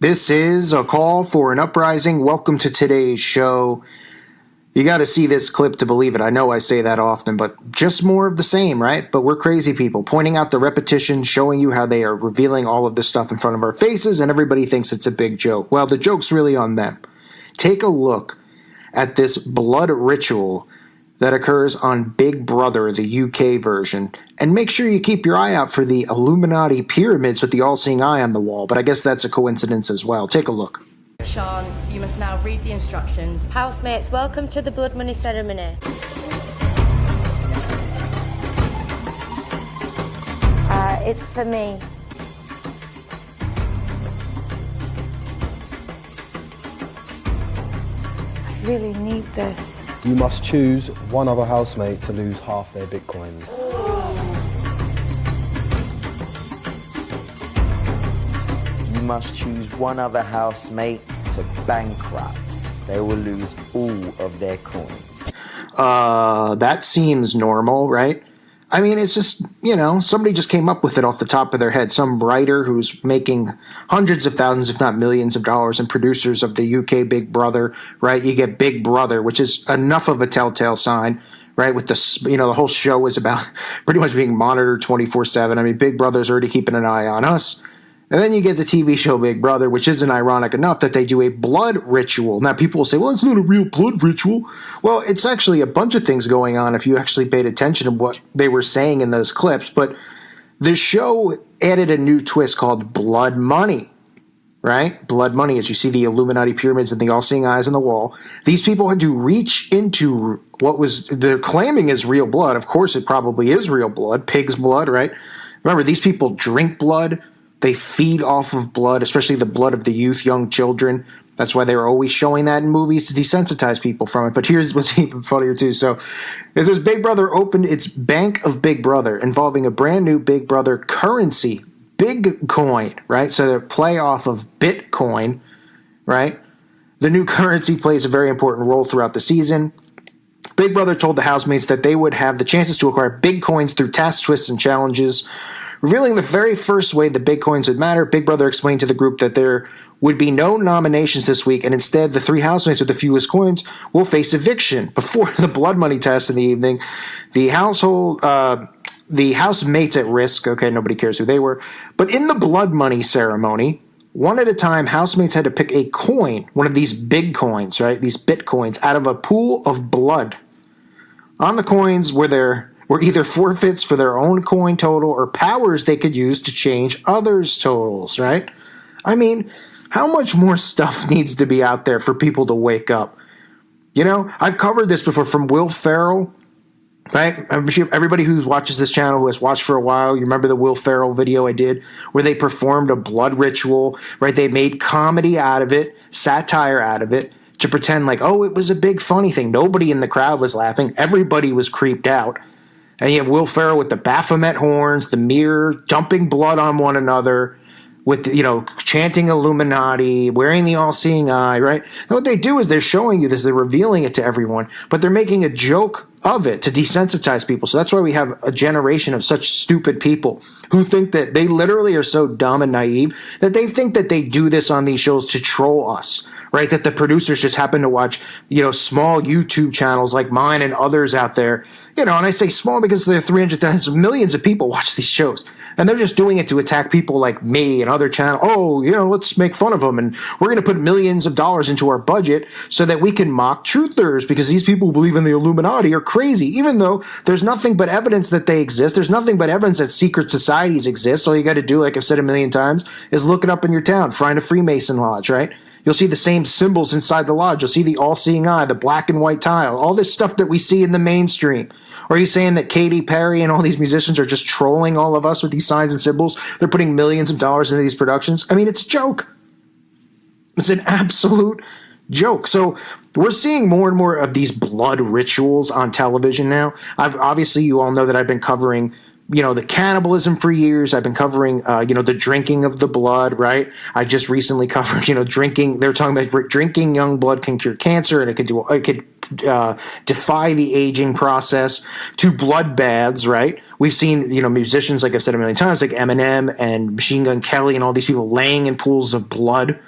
This is a call for an uprising. Welcome to today's show. You got to see this clip to believe it. I know I say that often, but just more of the same, right? But we're crazy people, pointing out the repetition, showing you how they are revealing all of this stuff in front of our faces, and everybody thinks it's a big joke. Well, the joke's really on them. Take a look at this blood ritual that occurs on Big Brother, the UK version, and make sure you keep your eye out for the Illuminati pyramids with the all-seeing eye on the wall, but I guess that's a coincidence as well. Take a look. Sean, you must now read the instructions. Housemates, welcome to the blood money ceremony. It's for me. I really need this. You must choose one other housemate to lose half their Bitcoin. You must choose one other housemate to bankrupt. They will lose all of their coins. That seems normal, right? I mean, it's just, somebody just came up with it off the top of their head. Some writer who's making hundreds of thousands, if not millions of dollars, and producers of the UK Big Brother, right? You get Big Brother, which is enough of a telltale sign, right? With the, the whole show is about pretty much being monitored 24/7. I mean, Big Brother's already keeping an eye on us. And then you get the TV show Big Brother, which isn't ironic enough that they do a blood ritual. Now, people will say, well, it's not a real blood ritual. Well, it's actually a bunch of things going on if you actually paid attention to what they were saying in those clips. But the show added a new twist called blood money, right? Blood money, as you see the Illuminati pyramids and the all-seeing eyes on the wall. These people had to reach into what they're claiming is real blood. Of course, it probably is real blood, pig's blood, right? Remember, these people drink blood. They feed off of blood, especially the blood of the youth, young children. That's why they were always showing that in movies to desensitize people from it. But here's what's even funnier, too. So this Big Brother opened its Bank of Big Brother, involving a brand new Big Brother currency, Bitcoin, right? So they play off of Bitcoin, right? The new currency plays a very important role throughout the season. Big Brother told the housemates that they would have the chances to acquire Bitcoins through tasks, twists, and challenges. Revealing the very first way the Bitcoins would matter, Big Brother explained to the group that there would be no nominations this week, and instead the three housemates with the fewest coins will face eviction. Before the blood money test in the evening, the housemates at risk, okay, nobody cares who they were, but in the blood money ceremony, one at a time, housemates had to pick a coin, one of these big coins, right, these Bitcoins, out of a pool of blood. On the coins were either forfeits for their own coin total or powers they could use to change others' totals, right? I mean, how much more stuff needs to be out there for people to wake up? I've covered this before from Will Ferrell, right? I'm sure everybody who watches this channel, who has watched for a while, you remember the Will Ferrell video I did where they performed a blood ritual, right? They made comedy out of it, satire out of it, to pretend like, oh, it was a big funny thing. Nobody in the crowd was laughing. Everybody was creeped out. And you have Will Ferrell with the Baphomet horns, the mirror, dumping blood on one another, with, chanting Illuminati, wearing the all-seeing eye, right? And what they do is they're showing you this, they're revealing it to everyone, but they're making a joke of it to desensitize people. So that's why we have a generation of such stupid people who think that they literally are so dumb and naive that they think that they do this on these shows to troll us, right? That the producers just happen to watch, small YouTube channels like mine and others out there, and I say small because there are 300,000 millions of people watch these shows, and they're just doing it to attack people like me and other channels. Oh, let's make fun of them, and we're going to put millions of dollars into our budget so that we can mock truthers, because these people who believe in the Illuminati are crazy, even though there's nothing but evidence that they exist. There's nothing but evidence that secret societies exist. All you got to do, like I've said a million times, is look it up in your town. Find a Freemason lodge, right? You'll see the same symbols inside the lodge. You'll see the all-seeing eye, the black and white tile, all this stuff that we see in the mainstream. Or are you saying that Katy Perry and all these musicians are just trolling all of us with these signs and symbols? They're putting millions of dollars into these productions? I mean, it's a joke. It's an absolute joke. So we're seeing more and more of these blood rituals on television now. Obviously, you all know that I've been covering the cannibalism for years. I've been covering, the drinking of the blood, right? I just recently covered, drinking. They're talking about drinking young blood can cure cancer, and it could defy the aging process, to blood baths, right? We've seen, musicians, like I've said a million times, like Eminem and Machine Gun Kelly and all these people laying in pools of blood,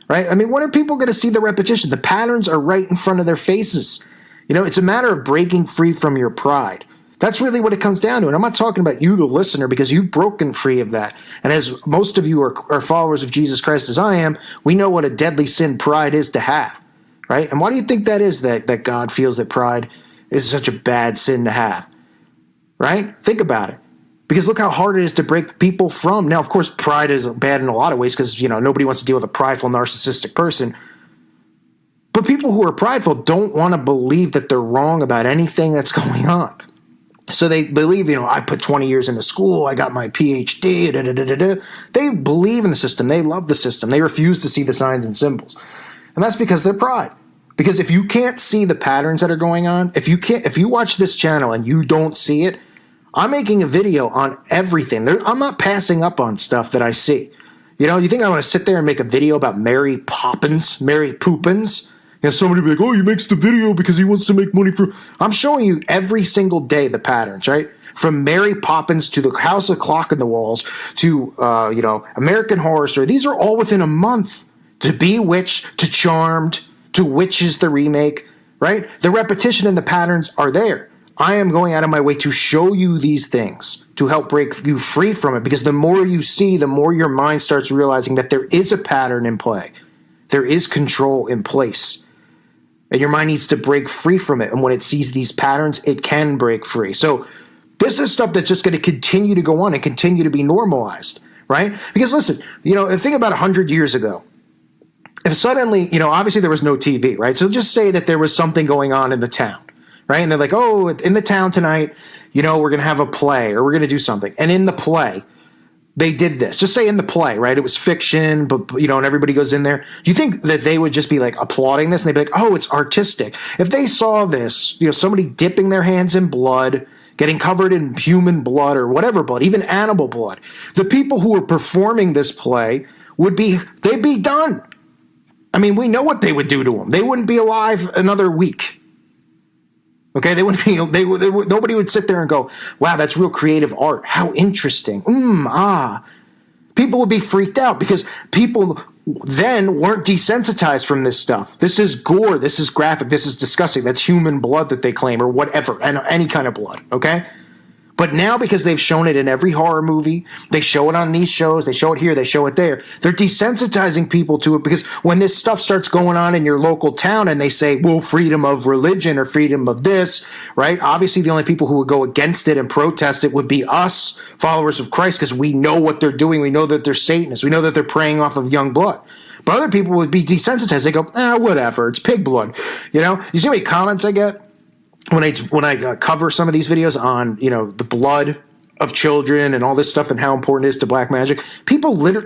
right? I mean, when are people going to see the repetition? The patterns are right in front of their faces. It's a matter of breaking free from your pride. That's really what it comes down to. And I'm not talking about you, the listener, because you've broken free of that. And as most of you are followers of Jesus Christ as I am, we know what a deadly sin pride is to have, right? And why do you think that is, that God feels that pride is such a bad sin to have, right? Think about it. Because look how hard it is to break people from. Now, of course, pride is bad in a lot of ways because, nobody wants to deal with a prideful, narcissistic person. But people who are prideful don't want to believe that they're wrong about anything that's going on. So they believe, I put 20 years into school, I got my PhD, They believe in the system. They love the system. They refuse to see the signs and symbols. And that's because they're pride. Because if you can't see the patterns that are going on, if you watch this channel and you don't see it, I'm making a video on everything. I'm not passing up on stuff that I see. You think I want to sit there and make a video about Mary Poppins, Mary Poopins? Somebody be like, oh, he makes the video because he wants to make money for... I'm showing you every single day the patterns, right? From Mary Poppins to the House of Clock in the Walls to, American Horror Story. These are all within a month. To Bewitched, to Charmed, to Witches, the remake, right? The repetition and the patterns are there. I am going out of my way to show you these things to help break you free from it, because the more you see, the more your mind starts realizing that there is a pattern in play. There is control in place. And your mind needs to break free from it. And when it sees these patterns, it can break free. So this is stuff that's just going to continue to go on and continue to be normalized, right? Because listen, think about 100 years ago. If suddenly, obviously there was no TV, right? So just say that there was something going on in the town, right? And they're like, oh, in the town tonight, we're going to have a play or we're going to do something. And in the play, they did this. Just say in the play, right? It was fiction, but, and everybody goes in there. Do you think that they would just be like applauding this and they'd be like, oh, it's artistic? If they saw this, somebody dipping their hands in blood, getting covered in human blood or whatever blood, even animal blood, the people who were performing this play they'd be done. I mean, we know what they would do to them. They wouldn't be alive another week. Okay, they wouldn't be. Nobody would sit there and go, "Wow, that's real creative art. How interesting." People would be freaked out because people then weren't desensitized from this stuff. This is gore. This is graphic. This is disgusting. That's human blood that they claim, or whatever, and any kind of blood. Okay. But now, because they've shown it in every horror movie, they show it on these shows, they show it here, they show it there, they're desensitizing people to it, because when this stuff starts going on in your local town and they say, well, freedom of religion or freedom of this, right? Obviously, the only people who would go against it and protest it would be us, followers of Christ, because we know what they're doing. We know that they're Satanists. We know that they're preying off of young blood. But other people would be desensitized. They go, whatever, it's pig blood. You see how many comments I get when I cover some of these videos on, the blood of children and all this stuff and how important it is to black magic? People they're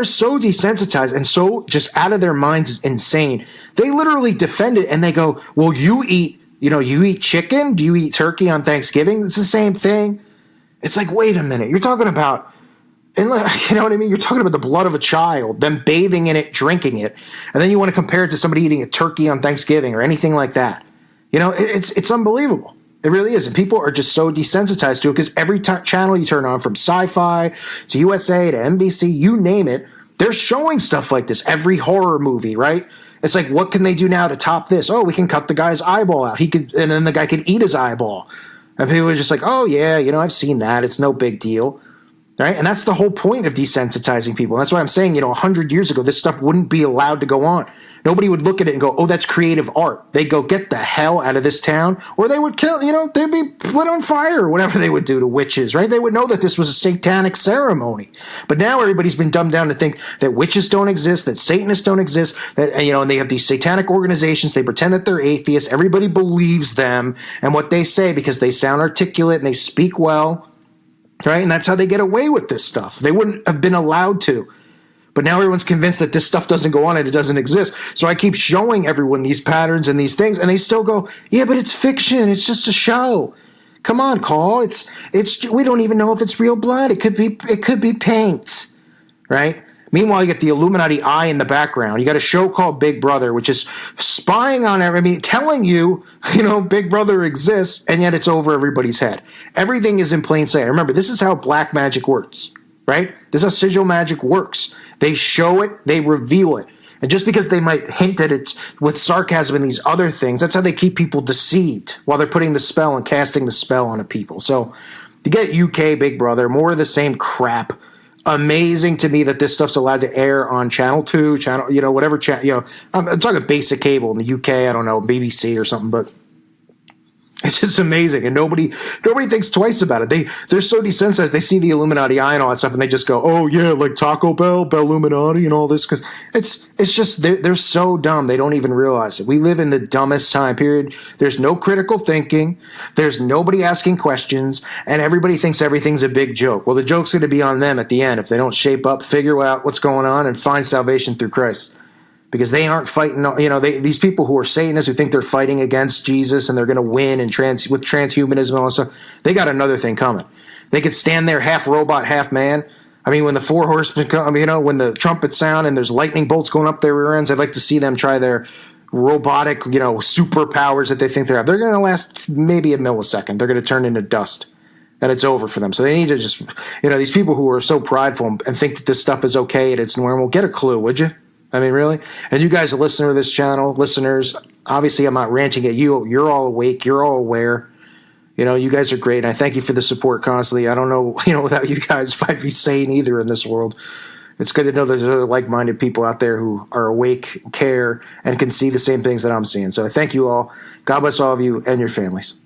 so desensitized and so just out of their minds, is insane. They literally defend it and they go, well, you eat chicken? Do you eat turkey on Thanksgiving? It's the same thing. It's like, wait a minute, you're talking about, and you know what I mean? You're talking about the blood of a child, them bathing in it, drinking it, and then you want to compare it to somebody eating a turkey on Thanksgiving or anything like that. It's unbelievable. It really is. And people are just so desensitized to it because every channel you turn on, from Sci-Fi to USA to NBC, you name it, they're showing stuff like this. Every horror movie, right? It's like, what can they do now to top this? Oh, we can cut the guy's eyeball out. And then the guy could eat his eyeball. And people are just like, oh, yeah, I've seen that. It's no big deal. Right? And that's the whole point of desensitizing people. That's why I'm saying, 100 years ago, this stuff wouldn't be allowed to go on. Nobody would look at it and go, oh, that's creative art. They'd go, get the hell out of this town. Or they would kill, they'd be lit on fire or whatever they would do to witches, right? They would know that this was a satanic ceremony. But now everybody's been dumbed down to think that witches don't exist, that Satanists don't exist, that, and they have these satanic organizations. They pretend that they're atheists. Everybody believes them and what they say because they sound articulate and they speak well, right? And that's how they get away with this stuff. They wouldn't have been allowed to. But now everyone's convinced that this stuff doesn't go on and it doesn't exist. So I keep showing everyone these patterns and these things, and they still go, yeah, but it's fiction. It's just a show. Come on, Call. It's we don't even know if it's real blood. It could be paint, right? Meanwhile, you get the Illuminati eye in the background. You got a show called Big Brother, which is spying on telling you, Big Brother exists, and yet it's over everybody's head. Everything is in plain sight. Remember, this is how black magic works, right? This is how sigil magic works. They show it, they reveal it. And just because they might hint at it with sarcasm and these other things, that's how they keep people deceived while they're putting the spell and casting the spell onto people. So to get UK Big Brother, more of the same crap. Amazing to me that this stuff's allowed to air on Channel 2, whatever channel, I'm talking basic cable in the UK, I don't know, BBC or something, but it's just amazing, and nobody thinks twice about it. They're so desensitized. They see the Illuminati eye and all that stuff, and they just go, "Oh yeah, like Taco Bell, Illuminati, and all this." Because it's just they're so dumb they don't even realize it. We live in the dumbest time period. There's no critical thinking. There's nobody asking questions, and everybody thinks everything's a big joke. Well, the joke's going to be on them at the end if they don't shape up, figure out what's going on, and find salvation through Christ. Because they aren't fighting, these people who are Satanists who think they're fighting against Jesus and they're going to win and with transhumanism and all that stuff, they got another thing coming. They could stand there half robot, half man. I mean, when the four horsemen come, when the trumpets sound and there's lightning bolts going up their rear ends, I'd like to see them try their robotic, superpowers that they think they have. They're going to last maybe a millisecond. They're going to turn into dust. And it's over for them. So they need to just, these people who are so prideful and think that this stuff is okay and it's normal, get a clue, would you? I mean, really? And you guys, a listener to this channel, listeners, obviously I'm not ranting at you. You're all awake. You're all aware. You guys are great. And I thank you for the support constantly. I don't know, without you guys, if I'd be sane either in this world. It's good to know there's other like-minded people out there who are awake, care, and can see the same things that I'm seeing. So I thank you all. God bless all of you and your families.